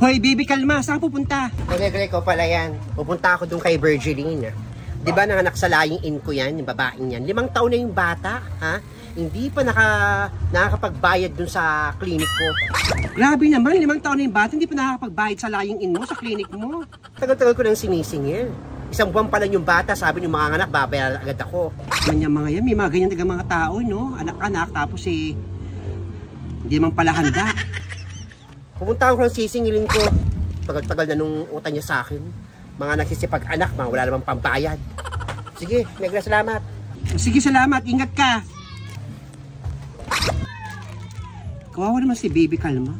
Hoy, baby, kalma. Saan pupunta? Gre ko pala yan. Pupunta ako dun kay Virgiline. Di ba nanganak sa lying in ko yan, yung babaeng yan? 5 taon na yung bata, ha? Hindi pa nakakapagbayad dun sa klinik ko. Grabe naman, 5 taon na yung bata, hindi pa nakakapagbayad sa lying in mo, sa klinik mo. Tagal-tagal ko nang sinisingil. 1 buwan pa lang yung bata, sabi ng mga anak, babayaran agad ako. Mga yan, may mga ganyan taga mga tao, no? Anak-anak, tapos hindi naman pala handa. Pupunta ako ng sisingilin ko. Tagal-tagal na nung utang niya sa akin. Mga nagsisipag-anak, mga wala namang pambayad. Sige, Negra, salamat. Sige, salamat. Ingat ka. Kawawa naman si Baby Kalma.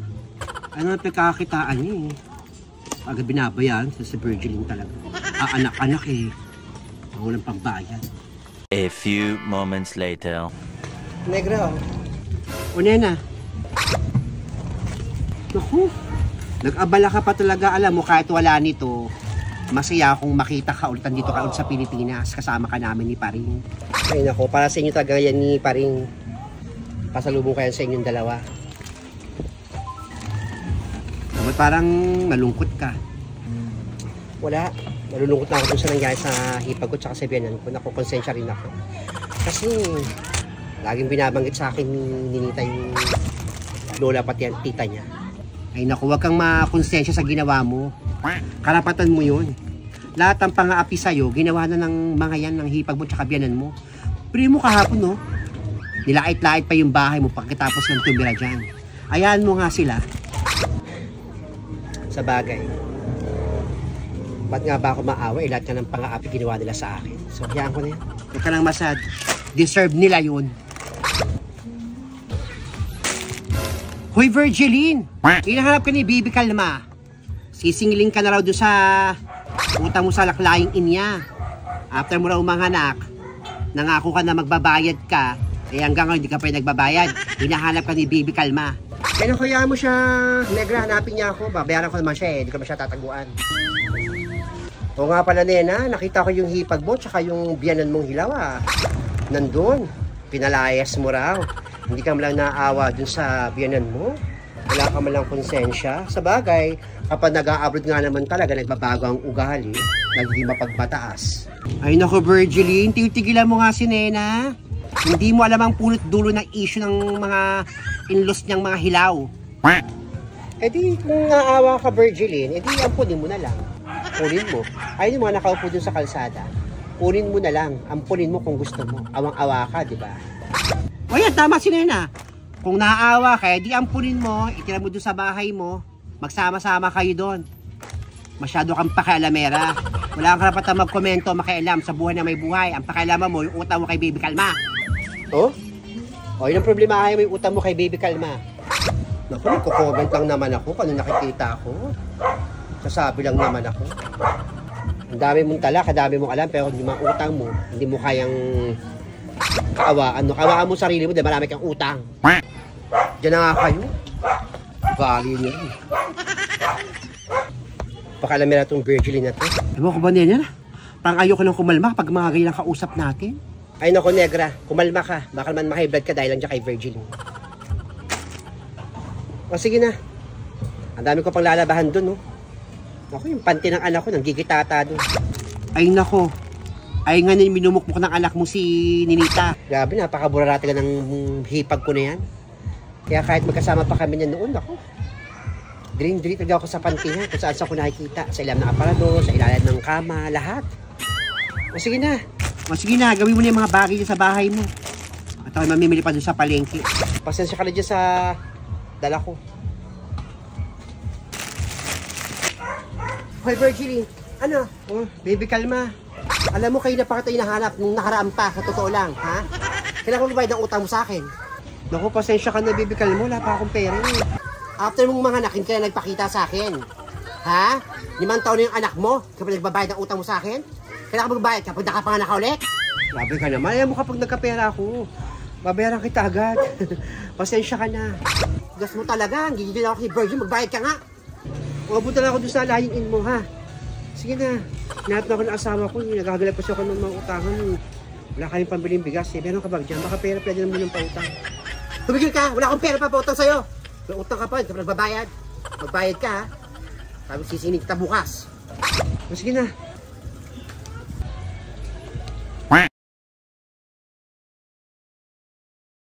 Ano ang pagkakakitaan niya eh. Agad binabayaan sa si Virgiline talaga. Anak-anak eh. Walang pambayad. A few moments later. Negra, O nena. Naku, nag-abala ka pa talaga. Alam mo, kahit wala nito, masaya akong makita ka ulit dito ka ulit sa Pilipinas. Kasama ka namin ni Paring. ay nako, para sa inyo talaga yan ni Paring. Pasalubong kayo sa inyong dalawa. Ba't parang malungkot ka? Wala. Malulungkot na ako dun sa nangyari sa hipag ko tsaka sa biyanan ko. Nakukonsensya rin ako. Kasi, laging binabanggit sa akin ni Ninita yung lola pati ang tita niya. Ay naku, huwag kang makonsensya sa ginawa mo. Karapatan mo yun. Lahat ng pang-aapi sa'yo, ginawa na ng mga yan, ng hipag mo tsaka biyanan mo. Pero mo kahapon, no? Nilait-lait pa yung bahay mo pagkatapos ng tumira dyan. Ayahan mo nga sila. Sa bagay. Ba't nga ba ako maawa? Lahat ng pang-aapi ginawa nila sa akin. So, hayaan ko na yan. Huwag ka lang masad. Deserve nila yun. Hoy, Virgiline! Hinahanap ka ni Baby Kalma. Sisingilin ka na raw doon sa utang mo sa laklaying inya. After mo raw manganak, nangako ka na magbabayad ka. Eh hanggang ngayon hindi ka pa nagbabayad. Hinahanap ka ni Baby Kalma. Kaya kaya mo siya, Negra, hanapin niya ako. Babayaran ko naman siya eh. Hindi ko naman siya tataguan. O nga pala, Nena, nakita ko yung hipag mo tsaka yung biyanan mong hilaw ah. Nandun. Pinalayas mo raw. Hindi ka malang naawa dun sa biyanan mo. Wala ka malang konsensya. Sa bagay, kapag nag-a-abroad nga naman talaga, nagbabago ang ugali, nagiging mapagmataas. Ay naku, Virgiline, tigilan mo nga si Nena. Hindi mo alam ang punot dulo ng issue ng mga in-laws niyang mga hilaw. Eh di, kung naawa ka, Virgiline, eh di, ampunin mo na lang. Punin mo. Ayun yung mga nakaupo dun sa kalsada. Punin mo na lang. Ampunin mo kung gusto mo. Awang-awa ka, di ba? O yan, tama si Nena. Kung naaawa ka, di ampunin mo, itira mo doon sa bahay mo, magsama-sama kayo doon. Masyado kang pakialamera. Wala kang karapatan magkomento, makialam sa buhay na may buhay. Ang pakialaman mo, yung utang mo kay Baby Kalma. Oh? O, yun ang problema ay may utang mo kay Baby Kalma. Naku, nagko-comment lang naman ako kung ano nakikita ako. Sasabi lang naman ako. Ang dami mong tala, kadami mong alam, pero hindi mga utang mo, hindi mo kayang kaawaan. Kaawaan mo sarili mo, dahil marami kang utang. Diyan na nga kayo. Value niya. Pakalamera itong Virgiline na to. Ewan ko ba, Nena? Parang ayoko lang kumalma kapag mga ganyan kausap natin. Ay naku, Negra, kumalma ka. Baka naman ma-high blood ka dahil lang dyan kay Virgiline. O sige na. Ang dami ko pang lalabahan dun, no? Ako, yung panty ng anak ko, nanggigitata dun. Ay nako. Ay nga minumukmuk ng anak mo si Ninita. Grabe, napakaburarate ka ng hipag ko na yan. Kaya kahit magkasama pa kami niya noon, ako, diring-diring talaga ako sa panty niya, kung saan ko nakikita. Sa ilalim ng aparador, sa ilalim ng kama, lahat. O sige na. O sige na, gawin mo na yung mga bagay sa bahay mo. At ako'y mamimili pa doon sa palengke. Pasensya ka na dyan sa dala ko. Hoy, Virgiline, ano? Oh, Baby Kalma. Alam mo kayo na pa kita hinahanap nung nakaraan pa, sa totoo lang, ha? Kailangan ko magbayad ng utang mo sa akin. Naku, pasensya ka na, Baby Kalma. Wala pa akong pera eh. After mong mga nakin, kaya nagpakita sa akin. Ha? 5 taon na yung anak mo, kapag nagbabayad ng utang mo sa akin? Kailangan ka magbayad kapag nakapanganak ka ulit? Grabe ka naman. Alam mo kapag nagkapera ako, babayaran kita agad. Pasensya ka na. Gas mo talaga, ang gigil ako kay Virgin, magbayad ka nga. Umabutan ako doon sa lying in mo, ha? Sige na. Hinahanap na ako ng asawa ko. Nagagalag pa siya ako ng mga utangan. Wala kayong pambiling bigas. Eh, meron ka ba dyan? Baka pera pwede naman ng pautang. Tumigil ka! Wala akong pera pa pautang sa'yo! May utang ka pa, hindi ka nagbabayad. Magbayad ka ha. Sabi sisingin kita bukas. O, sige na.